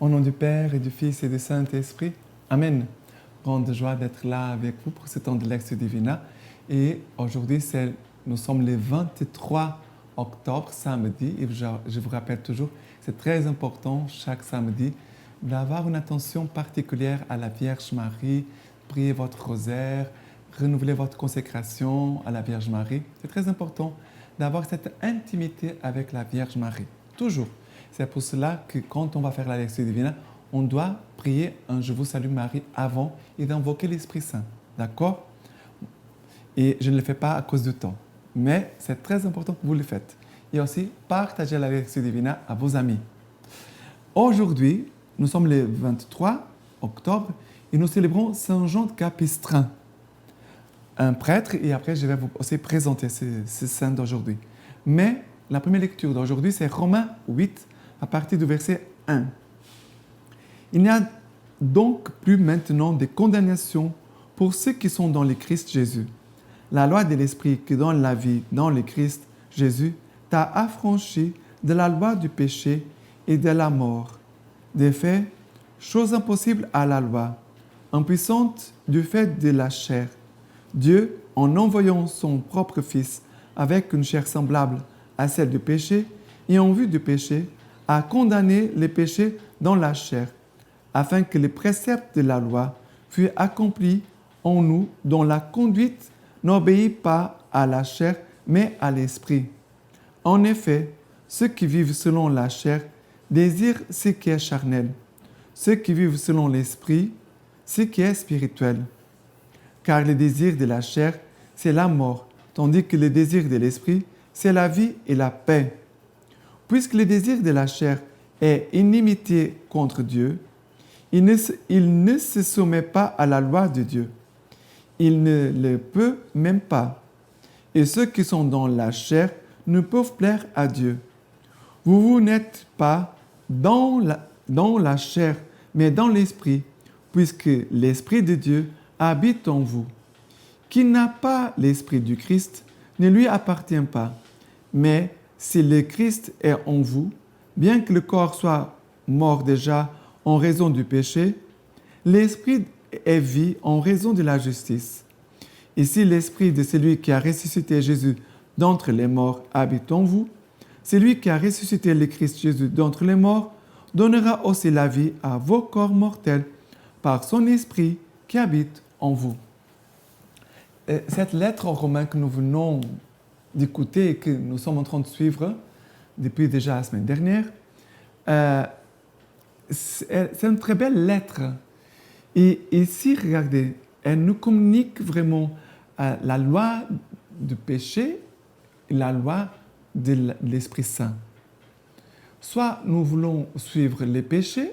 Au nom du Père et du Fils et du Saint-Esprit. Amen. Grande joie d'être là avec vous pour ce temps de Lectio Divina. Et aujourd'hui, nous sommes le 23 octobre, samedi. Et je vous rappelle toujours, c'est très important chaque samedi d'avoir une attention particulière à la Vierge Marie, prier votre rosaire, renouveler votre consécration à la Vierge Marie. C'est très important d'avoir cette intimité avec la Vierge Marie. Toujours. C'est pour cela que quand on va faire la Lectio Divina, on doit prier un Je vous salue Marie avant et d'invoquer l'Esprit Saint. D'accord? Et je ne le fais pas à cause du temps. Mais c'est très important que vous le faites. Et aussi, partagez la Lectio Divina à vos amis. Aujourd'hui, nous sommes le 23 octobre et nous célébrons Saint Jean de Capistrin, un prêtre, et après je vais vous aussi présenter ce saint d'aujourd'hui. Mais la première lecture d'aujourd'hui, c'est Romains 8, à partir du verset 1. Il n'y a donc plus maintenant de condamnation pour ceux qui sont dans le Christ Jésus. La loi de l'Esprit qui donne la vie dans le Christ Jésus t'a affranchi de la loi du péché et de la mort. De fait, chose impossible à la loi, impuissante du fait de la chair, Dieu, en envoyant son propre Fils avec une chair semblable à celle du péché et en vue du péché, a condamné les péchés dans la chair, afin que les préceptes de la loi fussent accomplis en nous, dont la conduite n'obéit pas à la chair, mais à l'esprit. En effet, ceux qui vivent selon la chair désirent ce qui est charnel, ceux qui vivent selon l'esprit, ce qui est spirituel. Car le désir de la chair, c'est la mort, tandis que le désir de l'esprit, c'est la vie et la paix. Puisque le désir de la chair est inimitié contre Dieu, il ne se soumet pas à la loi de Dieu. Il ne le peut même pas. Et ceux qui sont dans la chair ne peuvent plaire à Dieu. Vous n'êtes pas dans la chair, mais dans l'esprit, puisque l'Esprit de Dieu habite en vous. Qui n'a pas l'Esprit du Christ ne lui appartient pas. Mais si le Christ est en vous, bien que le corps soit mort déjà en raison du péché, l'Esprit est vie en raison de la justice. Et si l'Esprit de celui qui a ressuscité Jésus d'entre les morts habite en vous, celui qui a ressuscité le Christ Jésus d'entre les morts donnera aussi la vie à vos corps mortels par son Esprit qui habite en vous. Cette lettre aux Romains que nous venons d'écouter et que nous sommes en train de suivre depuis déjà la semaine dernière, c'est une très belle lettre. Et ici, regardez, elle nous communique vraiment la loi du péché et la loi de l'Esprit Saint. Soit nous voulons suivre les péchés,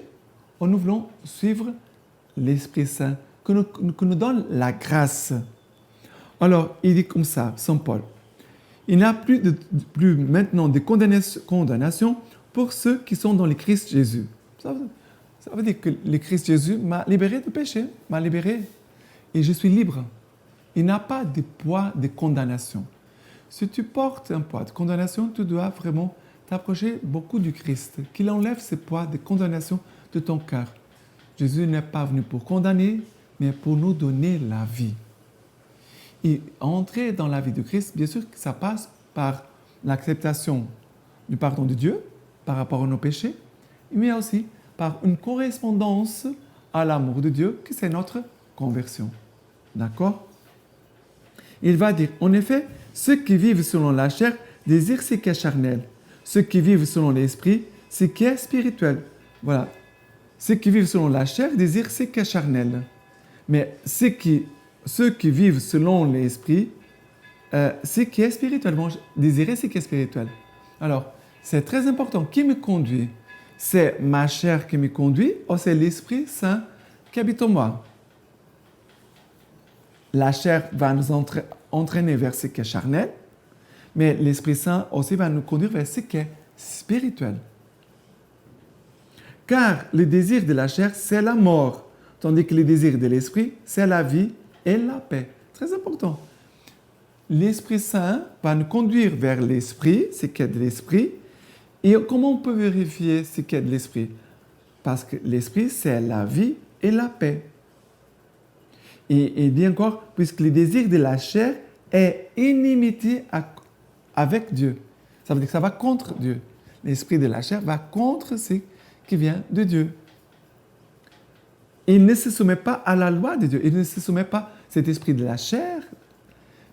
ou nous voulons suivre l'Esprit Saint, que nous donne la grâce. Alors, il dit comme ça, Saint Paul, il n'y a plus maintenant de condamnation pour ceux qui sont dans le Christ Jésus. Ça veut dire que le Christ Jésus m'a libéré du péché, m'a libéré, et je suis libre. Il n'y a pas de poids de condamnation. Si tu portes un poids de condamnation, tu dois vraiment t'approcher beaucoup du Christ, qu'il enlève ce poids de condamnation de ton cœur. Jésus n'est pas venu pour condamner, mais pour nous donner la vie. Et entrer dans la vie de Christ, bien sûr que ça passe par l'acceptation du pardon de Dieu par rapport à nos péchés, mais aussi par une correspondance à l'amour de Dieu, que c'est notre conversion. D'accord? Il va dire, en effet, ceux qui vivent selon la chair désirent ce qui est charnel. Ceux qui vivent selon l'esprit, ce qui est spirituel. Voilà. Ceux qui vivent selon la chair désirent ce qui est charnel. Mais ceux qui vivent selon l'esprit, ce qui est spirituel, vont désirer ce qui est spirituel. Alors, c'est très important. Qui me conduit? C'est ma chair qui me conduit ou c'est l'Esprit Saint qui habite en moi? La chair va nous entraîner vers ce qui est charnel, mais l'Esprit Saint aussi va nous conduire vers ce qui est spirituel. Car le désir de la chair, c'est la mort, tandis que le désir de l'Esprit, c'est la vie et la paix. Très important. L'Esprit Saint va nous conduire vers l'Esprit, ce qui est de l'Esprit. Et comment on peut vérifier ce qui est de l'Esprit? parce que l'esprit, c'est la vie et la paix. Et dit encore, puisque le désir de la chair est inimité avec Dieu. Ça veut dire que ça va contre Dieu. L'esprit de la chair va contre ce qui vient de Dieu. Il ne se soumet pas à la loi de Dieu. Il ne se soumet pas, cet esprit de la chair,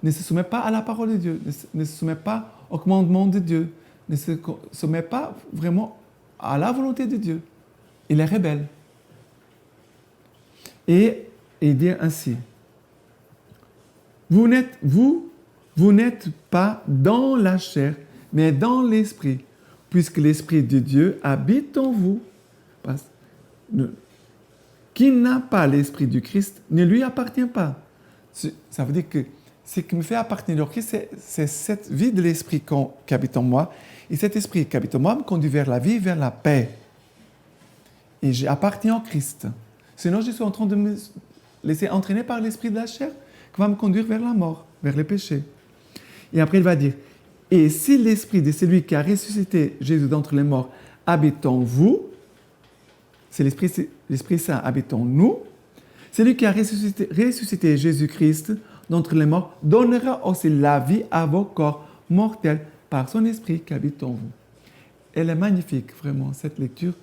ne se soumet pas à la parole de Dieu, ne se soumet pas au commandement de Dieu, ne se soumet pas vraiment à la volonté de Dieu. Il est rebelle. Et il dit ainsi, vous n'êtes pas dans la chair, mais dans l'esprit, puisque l'esprit de Dieu habite en vous. Qui n'a pas l'esprit du Christ ne lui appartient pas. Ça veut dire que ce qui me fait appartenir au Christ, c'est cette vie de l'esprit qui habite en moi. Et cet esprit qui habite en moi me conduit vers la vie, vers la paix. Et j'appartiens au Christ. Sinon, je suis en train de me laisser entraîner par l'esprit de la chair qui va me conduire vers la mort, vers le péché. Et après, il va dire, et si l'esprit de celui qui a ressuscité Jésus d'entre les morts habite en vous, c'est l'Esprit Saint habite en nous, celui qui a ressuscité Jésus-Christ d'entre les morts donnera aussi la vie à vos corps mortels par son Esprit qui habite en vous. Elle est magnifique, vraiment, cette lecture,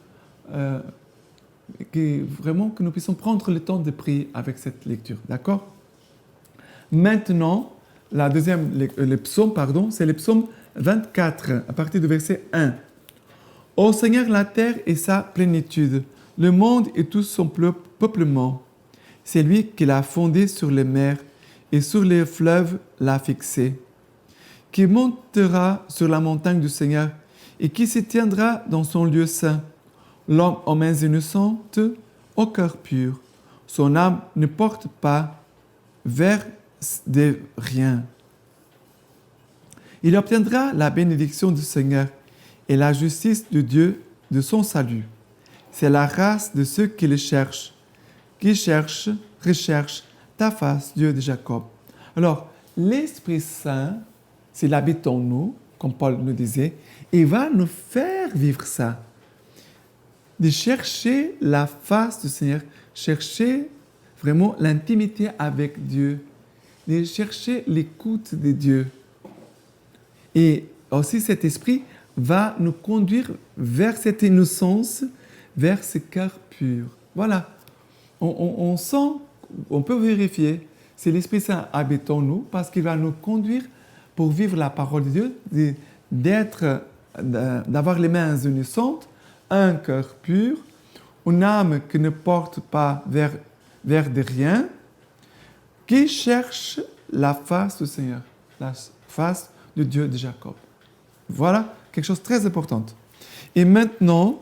que nous puissions prendre le temps de prier avec cette lecture, d'accord? Maintenant, le psaume, c'est le psaume 24, à partir du verset 1. « Ô Seigneur, la terre et sa plénitude, le monde et tout son peuplement. C'est lui qui l'a fondé sur les mers et sur les fleuves l'a fixé. Qui montera sur la montagne du Seigneur et qui se tiendra dans son lieu saint. L'homme aux mains innocentes, au cœur pur. Son âme ne porte pas vers des riens. Il obtiendra la bénédiction du Seigneur et la justice de Dieu de son salut. C'est la race de ceux qui le cherchent, recherchent ta face, Dieu de Jacob. » Alors, l'Esprit Saint, s'il habite en nous, comme Paul nous disait, il va nous faire vivre ça. De chercher la face du Seigneur, chercher vraiment l'intimité avec Dieu, de chercher l'écoute de Dieu. Et aussi cet esprit va nous conduire vers cette innocence, vers ce cœur pur. Voilà. On sent, on peut vérifier si l'Esprit Saint habite en nous parce qu'il va nous conduire pour vivre la parole de Dieu, d'avoir les mains innocentes, un cœur pur, une âme qui ne porte pas vers de rien, qui cherche la face du Seigneur, la face de Dieu de Jacob. Voilà quelque chose de très important. Et maintenant,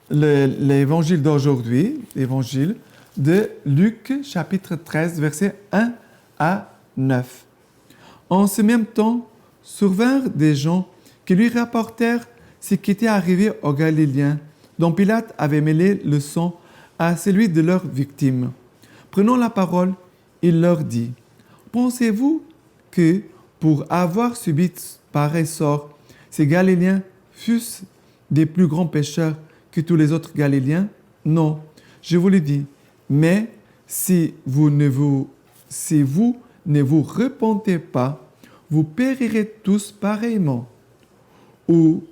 l'évangile d'aujourd'hui, l'évangile de Luc, chapitre 13, versets 1 à 9. En ce même temps, survinrent des gens qui lui rapportèrent ce qui était arrivé aux Galiléens, dont Pilate avait mêlé le sang à celui de leurs victimes. Prenant la parole, il leur dit, « Pensez-vous que, pour avoir subi pareil sort, ces Galiléens fussent des plus grands pécheurs que tous les autres Galiléens? Non, je vous le dis. Mais si vous ne vous repentez pas, vous périrez tous pareillement. Ou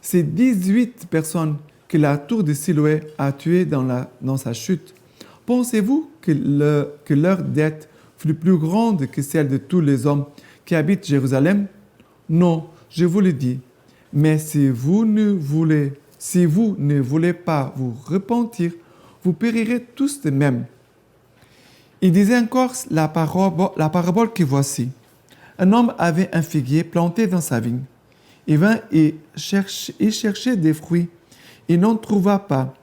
ces 18 personnes que la tour de Siloé a tuées dans sa chute, pensez-vous que leur dette fut plus grande que celle de tous les hommes qui habitent Jérusalem? Non, je vous le dis. Mais si vous ne voulez pas vous repentir, vous périrez tous de même. » Il disait encore la parabole que voici. Un homme avait un figuier planté dans sa vigne. Il vint et cherchait des fruits. Il n'en trouva pas.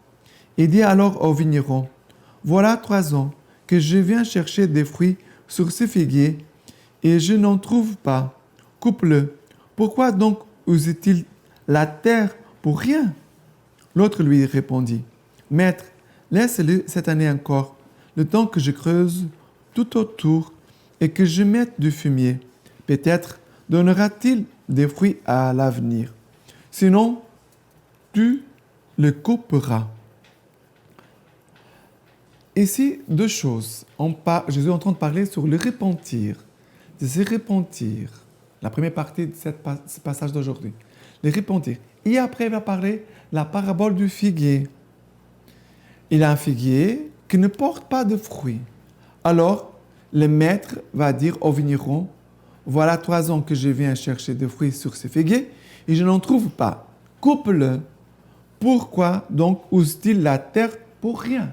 Il dit alors au vigneron, « Voilà 3 ans que je viens chercher des fruits sur ce figuier et je n'en trouve pas. Coupe-le. Pourquoi donc use-t-il la terre pour rien? » L'autre lui répondit, « Maître, laisse-le cette année encore, le temps que je creuse tout autour et que je mette du fumier. Peut-être donnera-t-il des fruits à l'avenir. Sinon, tu le couperas. » ici, deux choses. Jésus est en train de parler sur le repentir, de se repentir. La première partie de ce passage d'aujourd'hui. Le repentir. Et après, il va parler la parabole du figuier. Il a un figuier qui ne porte pas de fruits. Alors, le maître va dire au vigneron, voilà 3 ans que je viens chercher des fruits sur ce figuier et je n'en trouve pas. Coupe-le. Pourquoi donc use-t-il la terre pour rien?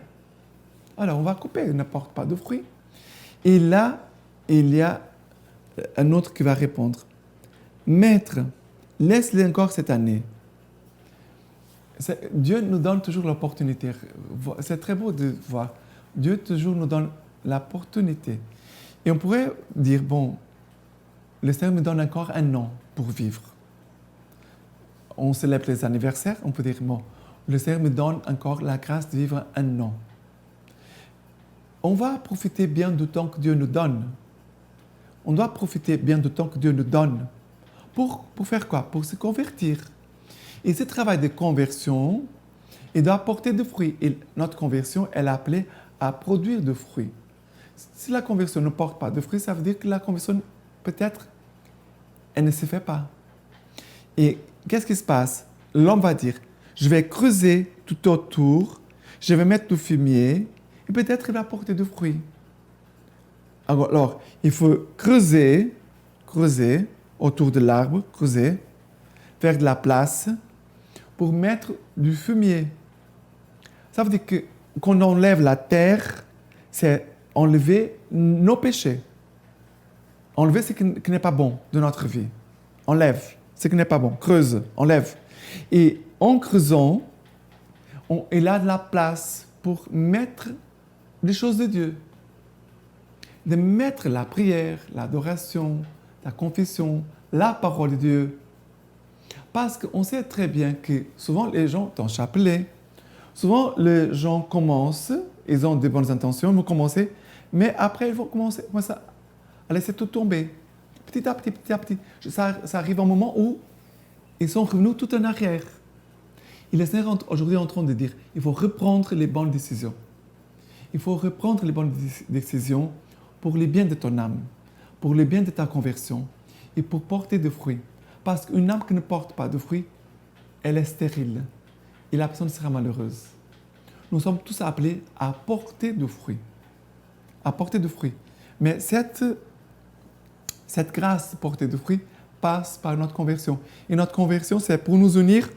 Alors, on va couper, il ne porte pas de fruits. Et là, il y a un autre qui va répondre. Maître, laisse-le encore cette année. Dieu nous donne toujours l'opportunité. C'est très beau de voir. Dieu toujours nous donne l'opportunité. Et on pourrait dire, bon, le Seigneur me donne encore 1 an pour vivre. On célèbre les anniversaires, on peut dire, bon, le Seigneur me donne encore la grâce de vivre 1 an. On va profiter bien du temps que Dieu nous donne. On doit profiter bien du temps que Dieu nous donne. Pour faire quoi? Pour se convertir. Et ce travail de conversion, il doit porter des fruits. Et notre conversion, elle est appelée à produire des fruits. Si la conversion ne porte pas de fruits, ça veut dire que la conversion, peut-être, elle ne se fait pas. Et qu'est-ce qui se passe? L'homme va dire, je vais creuser tout autour, je vais mettre du fumier, et peut-être il va porter du fruits. Alors, il faut creuser autour de l'arbre, faire de la place pour mettre du fumier. Ça veut dire que quand on enlève la terre, c'est enlever nos péchés. Enlever ce qui n'est pas bon de notre vie. Enlève ce qui n'est pas bon. Creuse, enlève. Et en creusant, il a de la place pour mettre les choses de Dieu. De mettre la prière, l'adoration, la confession, la parole de Dieu. Parce qu'on sait très bien que souvent les gens, dans le chapelet, souvent les gens commencent, ils ont de bonnes intentions, ils vont commencer, mais après ils vont commencer à laisser tout tomber. Petit à petit. Ça arrive un moment où ils sont revenus tout en arrière. Et le Seigneur aujourd'hui est en train de dire, il faut reprendre les bonnes décisions. Il faut reprendre les bonnes décisions pour le bien de ton âme, pour le bien de ta conversion et pour porter des fruits. Parce qu'une âme qui ne porte pas de fruits, elle est stérile et la personne sera malheureuse. Nous sommes tous appelés à porter de fruits. À porter de fruits. Mais cette grâce de porter de fruits passe par notre conversion. Et notre conversion, c'est pour nous unir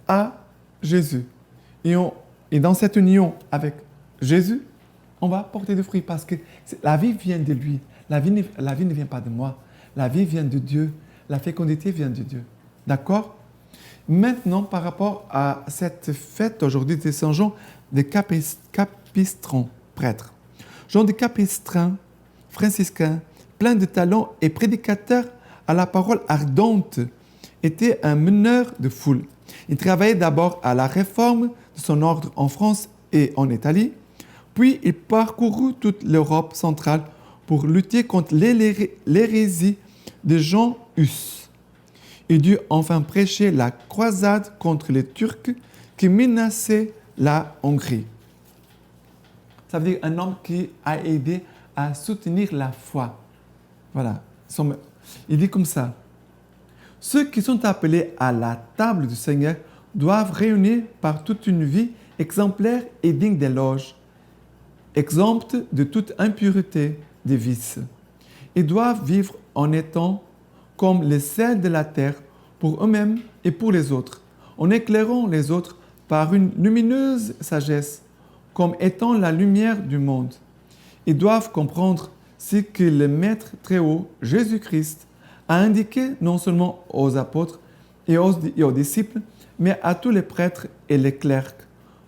à Jésus. Et dans cette union avec Jésus, on va porter des fruits parce que la vie vient de lui. La vie ne vient pas de moi. La vie vient de Dieu. La fécondité vient de Dieu. D'accord? Maintenant, par rapport à cette fête aujourd'hui de Saint Jean de Capistran, prêtre. Jean de Capistran, franciscain, plein de talent et prédicateur à la parole ardente, était un meneur de foule. Il travaillait d'abord à la réforme de son ordre en France et en Italie, puis il parcourut toute l'Europe centrale pour lutter contre l'hérésie de Jean Hus. Il dut enfin prêcher la croisade contre les Turcs qui menaçaient la Hongrie. Ça veut dire un homme qui a aidé à soutenir la foi. Voilà. Il dit comme ça. Ceux qui sont appelés à la table du Seigneur doivent réunir par toute une vie exemplaire et digne d'éloge, exempte de toute impureté, de vices. Ils doivent vivre en étant comme les sels de la terre pour eux-mêmes et pour les autres, en éclairant les autres par une lumineuse sagesse, comme étant la lumière du monde. Ils doivent comprendre ce que le Maître très haut, Jésus-Christ, a indiqué non seulement aux apôtres et aux disciples, mais à tous les prêtres et les clercs,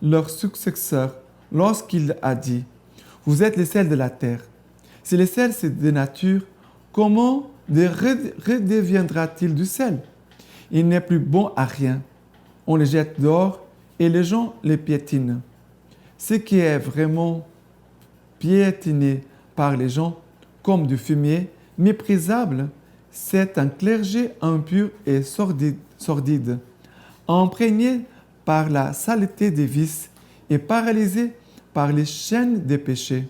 leurs successeurs, lorsqu'il a dit « Vous êtes les sels de la terre ». Si le sel c'est de nature, comment redeviendra-t-il du sel? Il n'est plus bon à rien. On le jette dehors et les gens les piétinent. Ce qui est vraiment piétiné par les gens comme du fumier, méprisable, c'est un clergé impur et sordide, imprégné par la saleté des vices et paralysé par les chaînes des péchés,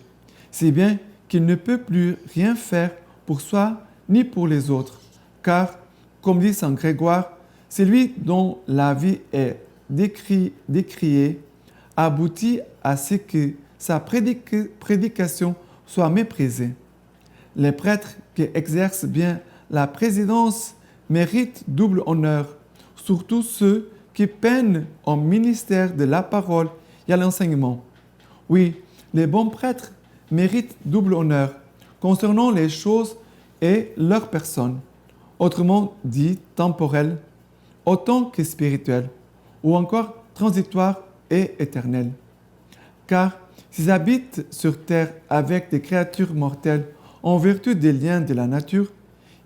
si bien qu'il ne peut plus rien faire pour soi ni pour les autres. Car, comme dit saint Grégoire, celui dont la vie est décriée aboutit à ce que sa prédication soit méprisée. Les prêtres qui exercent bien la présidence méritent double honneur, surtout ceux qui peinent au ministère de la parole et à l'enseignement. Oui, les bons prêtres méritent double honneur concernant les choses et leur personne, autrement dit temporelles, autant que spirituelles, ou encore transitoires et éternelles. Car s'ils habitent sur terre avec des créatures mortelles en vertu des liens de la nature,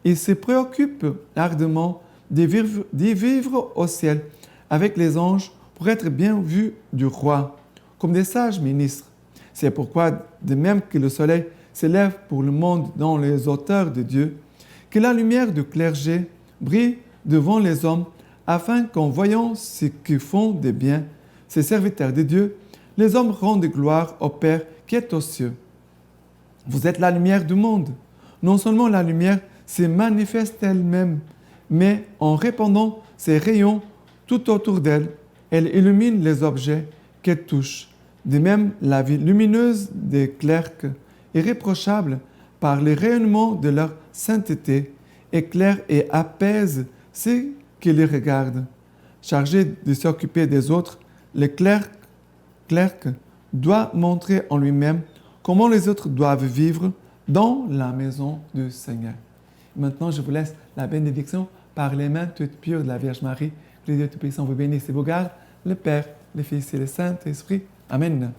ils se préoccupent ardemment d'y vivre au ciel avec les anges pour être bien vus du roi, comme des sages ministres. C'est pourquoi, de même que le soleil s'élève pour le monde dans les hauteurs de Dieu, que la lumière du clergé brille devant les hommes, afin qu'en voyant ce qu'ils font de bien, ces serviteurs de Dieu, les hommes rendent gloire au Père qui est aux cieux. Vous êtes la lumière du monde. Non seulement la lumière se manifeste elle-même, mais en répandant ses rayons tout autour d'elle, elle illumine les objets qu'elle touche. De même, la vie lumineuse des clercs, irréprochable par les rayonnements de leur sainteté, éclaire et apaise ceux qui les regardent. Chargé de s'occuper des autres, le clerc doit montrer en lui-même comment les autres doivent vivre dans la maison du Seigneur. Maintenant, je vous laisse la bénédiction par les mains toutes pures de la Vierge Marie. Que le Dieu Tout-Puissant vous bénisse et vous garde, le Père, le Fils et le Saint-Esprit. Amen.